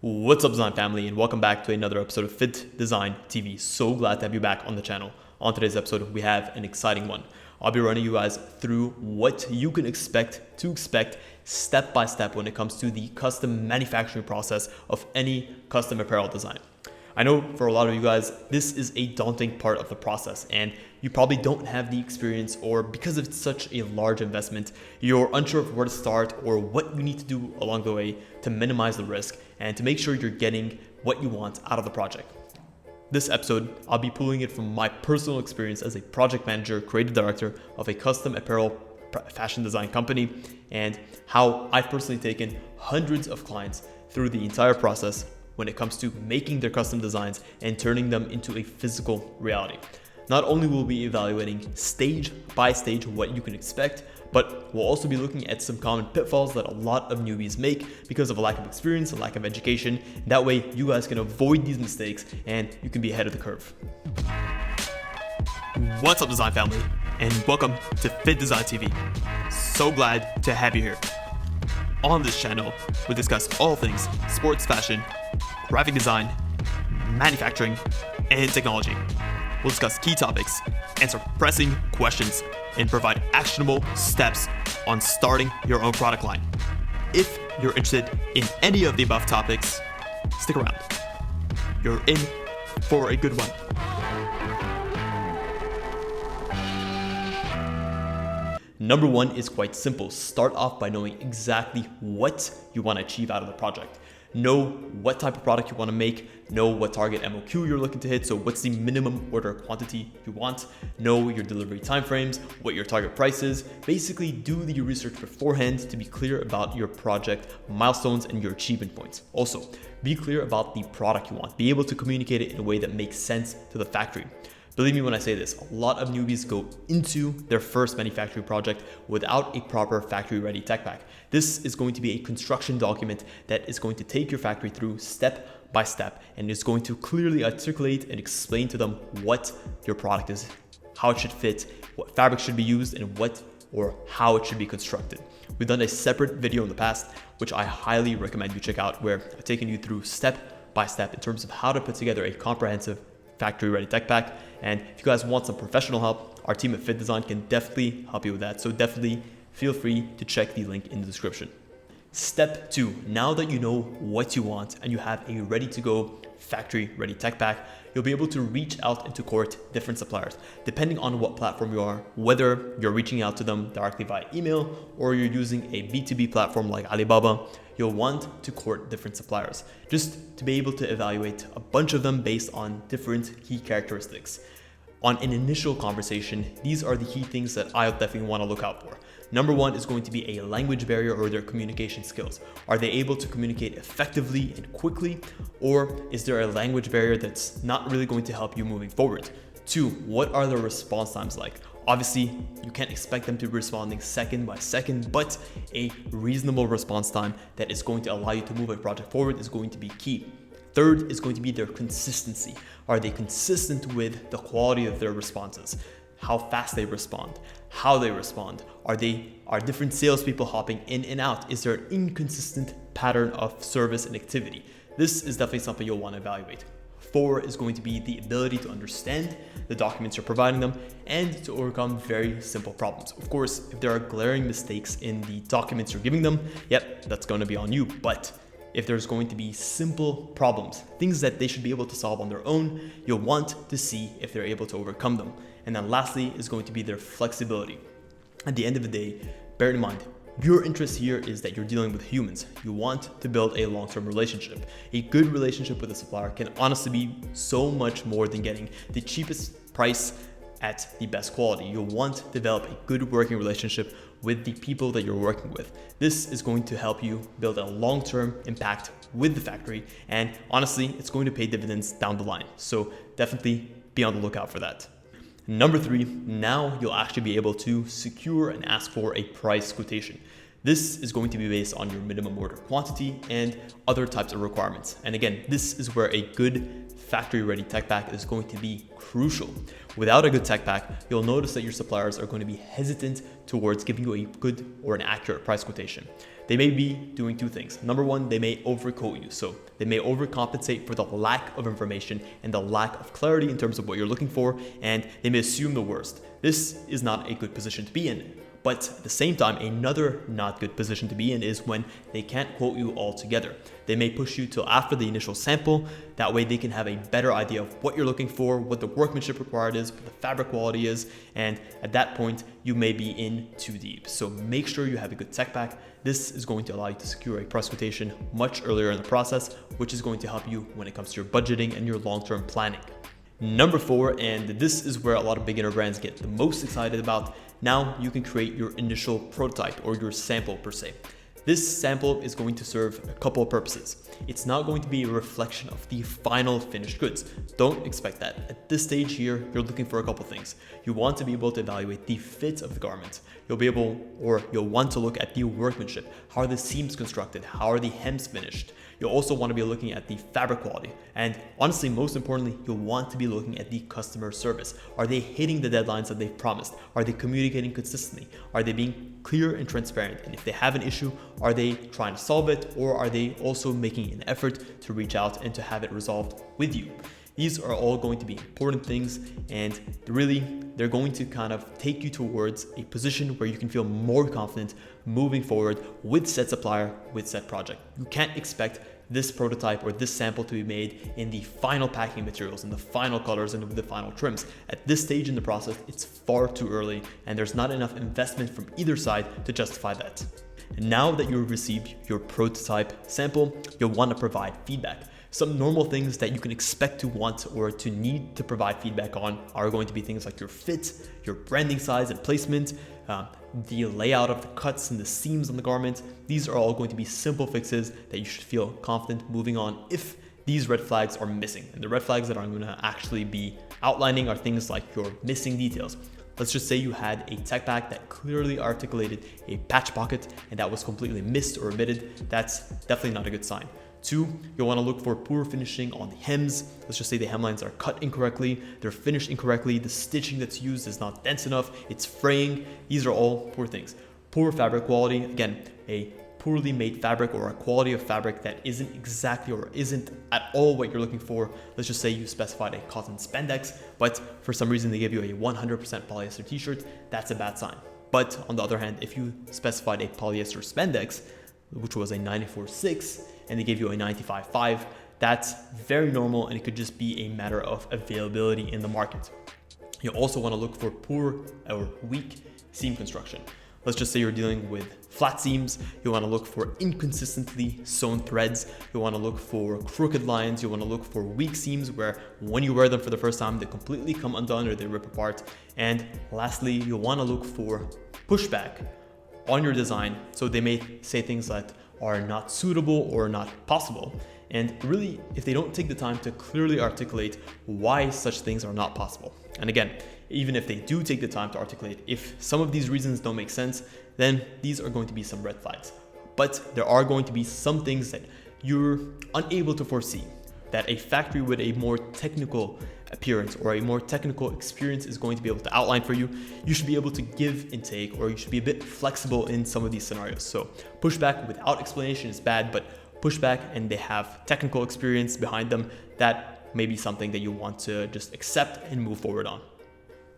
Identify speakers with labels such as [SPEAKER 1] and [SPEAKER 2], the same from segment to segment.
[SPEAKER 1] What's up, design family, and welcome back to another episode of Fittdesign TV. So glad to have you back on the channel. On today's episode, we have an exciting one. I'll be running you guys through what you can expect step by step when it comes to the custom manufacturing process of any custom apparel design. I know for a lot of you guys, this is a daunting part of the process and you probably don't have the experience, or because it's such a large investment, you're unsure of where to start or what you need to do along the way to minimize the risk and to make sure you're getting what you want out of the project. This episode, I'll be pulling it from my personal experience as a project manager, creative director of a custom apparel fashion design company, and how I've personally taken hundreds of clients through the entire process when it comes to making their custom designs and turning them into a physical reality. Not only will we be evaluating stage by stage what you can expect, but we'll also be looking at some common pitfalls that a lot of newbies make because of a lack of experience, a lack of education. That way you guys can avoid these mistakes and you can be ahead of the curve. What's up, design family, and welcome to Fittdesign TV. So glad to have you here. On this channel, we discuss all things sports fashion, graphic design, manufacturing, and technology. We'll discuss key topics, answer pressing questions, and provide actionable steps on starting your own product line. If you're interested in any of the above topics, stick around. You're in for a good one. Number one is quite simple. Start off by knowing exactly what you want to achieve out of the project. Know what type of product you want to make, know what target MOQ you're looking to hit, so what's the minimum order quantity you want, know your delivery timeframes, what your target price is. Basically, do the research beforehand to be clear about your project milestones and your achievement points. Also, be clear about the product you want. Be able to communicate it in a way that makes sense to the factory. Believe me when I say this, a lot of newbies go into their first manufacturing project without a proper factory-ready tech pack. This is going to be a construction document that is going to take your factory through step by step and is going to clearly articulate and explain to them what your product is, how it should fit, what fabric should be used, and what or how it should be constructed. We've done a separate video in the past, which I highly recommend you check out, where I've taken you through step by step in terms of how to put together a comprehensive factory-ready tech pack. And if you guys want some professional help, our team at Fittdesign can definitely help you with that. So definitely feel free to check the link in the description. Step two, now that you know what you want and you have a ready-to-go factory-ready tech pack, you'll be able to reach out and to court different suppliers. Depending on what platform you are, whether you're reaching out to them directly via email or you're using a B2B platform like Alibaba, you'll want to court different suppliers just to be able to evaluate a bunch of them based on different key characteristics. On an initial conversation, these are the key things that I definitely want to look out for. Number one is going to be a language barrier or their communication skills. Are they able to communicate effectively and quickly, or is there a language barrier that's not really going to help you moving forward? Two, what are their response times like? Obviously, you can't expect them to be responding second by second, but a reasonable response time that is going to allow you to move a project forward is going to be key. Third is going to be their consistency. Are they consistent with the quality of their responses? How fast they respond, how they respond. Are different salespeople hopping in and out? Is there an inconsistent pattern of service and activity? This is definitely something you'll want to evaluate. Four is going to be the ability to understand the documents you're providing them and to overcome very simple problems. Of course, if there are glaring mistakes in the documents you're giving them, yep, that's going to be on you. But if there's going to be simple problems, things that they should be able to solve on their own, you'll want to see if they're able to overcome them. And then lastly is going to be their flexibility. At the end of the day, bear in mind, your interest here is that you're dealing with humans. You want to build a long-term relationship. A good relationship with a supplier can honestly be so much more than getting the cheapest price at the best quality. You'll want to develop a good working relationship with the people that you're working with. This is going to help you build a long-term impact with the factory, and honestly, it's going to pay dividends down the line. So definitely be on the lookout for that. Number three, now you'll actually be able to secure and ask for a price quotation. This is going to be based on your minimum order quantity and other types of requirements. And again, this is where a good factory-ready tech pack is going to be crucial. Without a good tech pack, you'll notice that your suppliers are going to be hesitant towards giving you a good or an accurate price quotation. they may be doing two things. Number one, they may overquote you. So they may overcompensate for the lack of information and the lack of clarity in terms of what you're looking for, and they may assume the worst. This is not a good position to be in. But at the same time, another not good position to be in is when they can't quote you altogether. They may push you till after the initial sample. That way they can have a better idea of what you're looking for, what the workmanship required is, what the fabric quality is, and at that point, you may be in too deep. So make sure you have a good tech pack. This is going to allow you to secure a price quotation much earlier in the process, which is going to help you when it comes to your budgeting and your long-term planning. Number 4, and this is where a lot of beginner brands get the most excited about, now you can create your initial prototype or your sample per se. This sample is going to serve a couple of purposes. It's not going to be a reflection of the final finished goods. Don't expect that. At this stage here, you're looking for a couple things. You want to be able to evaluate the fit of the garment. You'll want to look at the workmanship. How are the seams constructed? How are the hems finished? You'll also want to be looking at the fabric quality. And honestly, most importantly, you'll want to be looking at the customer service. Are they hitting the deadlines that they've promised? Are they communicating consistently? Are they being clear and transparent? And if they have an issue, are they trying to solve it, or are they also making an effort to reach out and to have it resolved with you? These are all going to be important things, and really, they're going to kind of take you towards a position where you can feel more confident moving forward with said supplier, with said project. You can't expect this prototype or this sample to be made in the final packing materials, in the final colors, and with the final trims. At this stage in the process, it's far too early, and there's not enough investment from either side to justify that. And now that you've received your prototype sample, you'll want to provide feedback. Some normal things that you can expect to want or to need to provide feedback on are going to be things like your fit, your branding size and placement, the layout of the cuts and the seams on the garment. These are all going to be simple fixes that you should feel confident moving on if these red flags are missing. And the red flags that I'm going to actually be outlining are things like your missing details. Let's just say you had a tech pack that clearly articulated a patch pocket and that was completely missed or omitted. That's definitely not a good sign. 2, you'll want to look for poor finishing on the hems. Let's just say the hemlines are cut incorrectly, they're finished incorrectly, the stitching that's used is not dense enough, it's fraying. These are all poor things. Poor fabric quality, again, a poorly made fabric or a quality of fabric that isn't exactly or isn't at all what you're looking for. Let's just say you specified a cotton spandex, but for some reason they give you a 100% polyester t-shirt. That's a bad sign. But on the other hand, if you specified a polyester spandex, which was a 94.6, and they gave you a 95.5, that's very normal, and it could just be a matter of availability in the market. You also want to look for poor or weak seam construction. Let's just say you're dealing with flat seams. You want to look for inconsistently sewn threads. You want to look for crooked lines. You want to look for weak seams where when you wear them for the first time, they completely come undone or they rip apart. And lastly, you want to look for pushback on your design. So they may say things that are not suitable or not possible. And really, if they don't take the time to clearly articulate why such things are not possible. And again, even if they do take the time to articulate, if some of these reasons don't make sense, then these are going to be some red flags. But there are going to be some things that you're unable to foresee, that a factory with a more technical appearance or a more technical experience is going to be able to outline for you. You should be able to give and take, or you should be a bit flexible in some of these scenarios. So pushback without explanation is bad, but pushback and they have technical experience behind them, that may be something that you want to just accept and move forward on.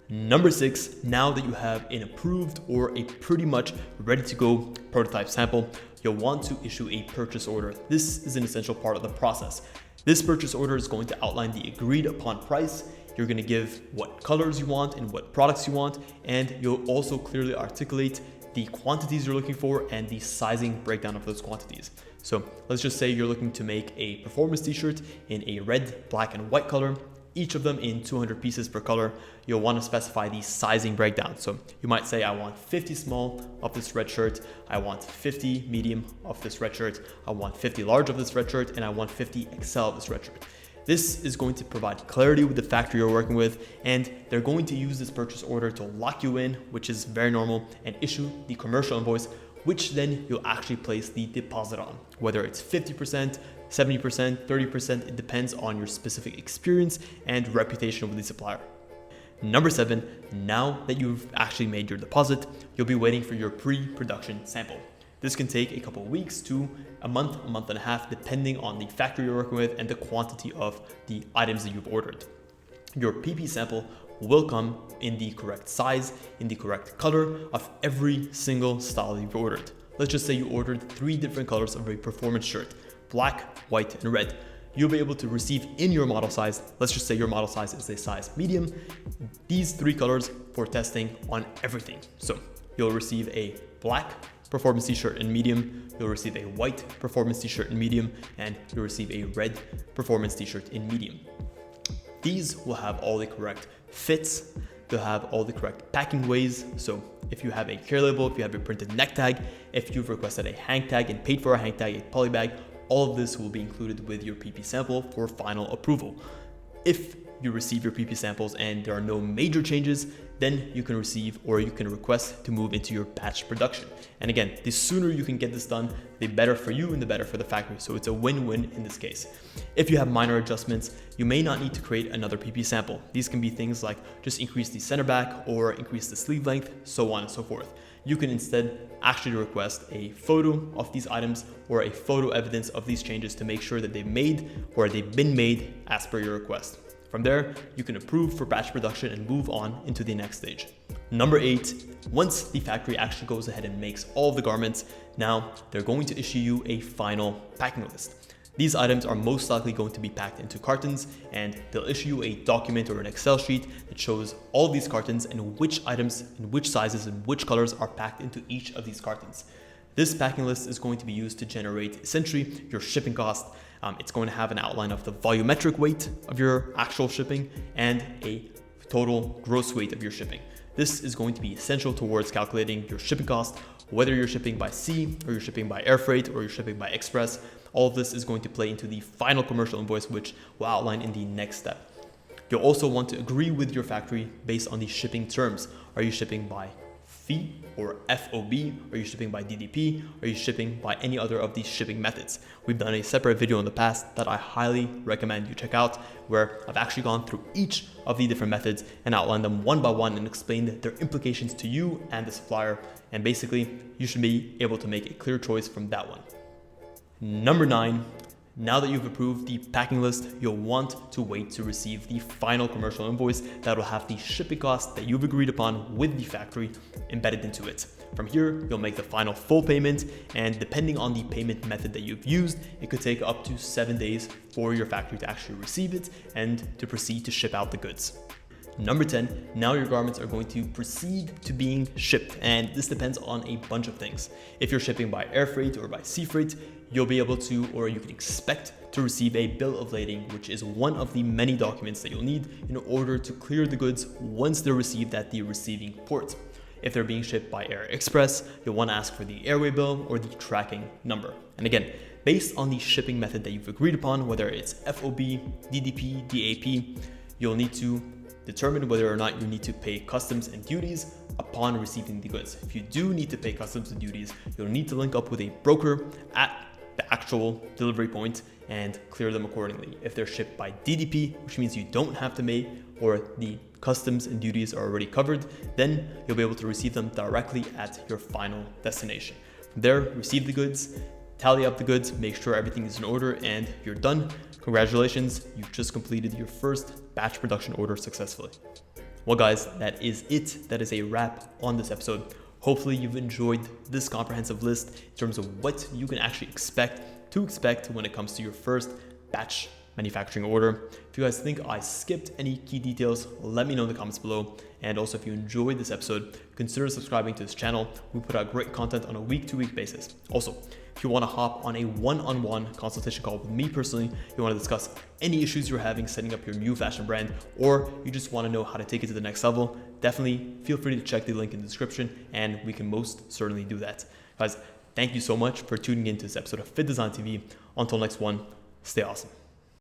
[SPEAKER 1] Number 6, now that you have an approved or a pretty much ready to go prototype sample, you'll want to issue a purchase order. This is an essential part of the process. This purchase order is going to outline the agreed upon price. You're going to give what colors you want and what products you want, and you'll also clearly articulate the quantities you're looking for and the sizing breakdown of those quantities. So let's just say you're looking to make a performance t-shirt in a red, black, and white color, each of them in 200 pieces per color. You'll want to specify the sizing breakdown. So you might say, I want 50 small of this red shirt, I want 50 medium of this red shirt, I want 50 large of this red shirt, and I want 50 XL of this red shirt. This is going to provide clarity with the factory you're working with, and they're going to use this purchase order to lock you in, which is very normal, and issue the commercial invoice, which then you'll actually place the deposit on. Whether it's 50%, 70%, 30%, it depends on your specific experience and reputation with the supplier. Number 7, now that you've actually made your deposit, you'll be waiting for your pre-production sample. This can take a couple of weeks to a month and a half, depending on the factory you're working with and the quantity of the items that you've ordered. Your PP sample will come in the correct size, in the correct color of every single style you've ordered. Let's just say you ordered 3 different colors of a performance shirt: black, white, and red. You'll be able to receive in your model size, let's just say your model size is a size medium, these 3 colors for testing on everything. So you'll receive a black performance t-shirt in medium, you'll receive a white performance t-shirt in medium, and you'll receive a red performance t-shirt in medium. These will have all the correct fits, they'll have all the correct packing ways. So if you have a care label, if you have a printed neck tag, if you've requested a hang tag and paid for a hang tag, a poly bag, all of this will be included with your PP sample for final approval. If you receive your PP samples and there are no major changes, then you can receive or you can request to move into your batch production. And again, the sooner you can get this done, the better for you and the better for the factory. So it's a win-win in this case. If you have minor adjustments, you may not need to create another PP sample. These can be things like just increase the center back or increase the sleeve length, so on and so forth. You can instead actually request a photo of these items or a photo evidence of these changes to make sure that they've been made as per your request. From there, you can approve for batch production and move on into the next stage. Number 8, once the factory actually goes ahead and makes all of the garments, now they're going to issue you a final packing list. These items are most likely going to be packed into cartons, and they'll issue you a document or an Excel sheet that shows all these cartons and which items and which sizes and which colors are packed into each of these cartons. This packing list is going to be used to generate essentially your shipping cost. It's going to have an outline of the volumetric weight of your actual shipping and a total gross weight of your shipping. This is going to be essential towards calculating your shipping cost, whether you're shipping by sea or you're shipping by air freight or you're shipping by express. All of this is going to play into the final commercial invoice, which we'll outline in the next step. You'll also want to agree with your factory based on the shipping terms. Are you shipping by fee or FOB? Are you shipping by DDP? Are you shipping by any other of these shipping methods? We've done a separate video in the past that I highly recommend you check out, where I've actually gone through each of the different methods and outlined them one by one and explained their implications to you and the supplier. And basically, you should be able to make a clear choice from that one. Number 9, now that you've approved the packing list, you'll want to wait to receive the final commercial invoice that will have the shipping cost that you've agreed upon with the factory embedded into it. From here, you'll make the final full payment, and depending on the payment method that you've used, it could take up to 7 days for your factory to actually receive it and to proceed to ship out the goods. Number 10, now your garments are going to proceed to being shipped, and this depends on a bunch of things. If you're shipping by air freight or by sea freight, you'll be able to, or you can expect to receive a bill of lading, which is one of the many documents that you'll need in order to clear the goods once they're received at the receiving port. If they're being shipped by air express, you'll want to ask for the airway bill or the tracking number. And again, based on the shipping method that you've agreed upon, whether it's FOB, DDP, DAP, you'll need to determine whether or not you need to pay customs and duties upon receiving the goods. If you do need to pay customs and duties, you'll need to link up with a broker at the actual delivery point and clear them accordingly. If they're shipped by DDP, which means you don't have to pay or the customs and duties are already covered, then you'll be able to receive them directly at your final destination. From there, receive the goods, tally up the goods, make sure everything is in order, and you're done. Congratulations, you've just completed your first batch production order successfully. Well guys, that is it. That is a wrap on this episode. Hopefully you've enjoyed this comprehensive list in terms of what you can actually expect when it comes to your first batch manufacturing order. If you guys think I skipped any key details, let me know in the comments below. And also, if you enjoyed this episode, consider subscribing to this channel. We put out great content on a week-to-week basis. Also, if you want to hop on a one-on-one consultation call with me personally, you want to discuss any issues you're having setting up your new fashion brand, or you just want to know how to take it to the next level, definitely feel free to check the link in the description and we can most certainly do that. Guys, thank you so much for tuning in to this episode of Fittdesign TV. Until next one, stay awesome.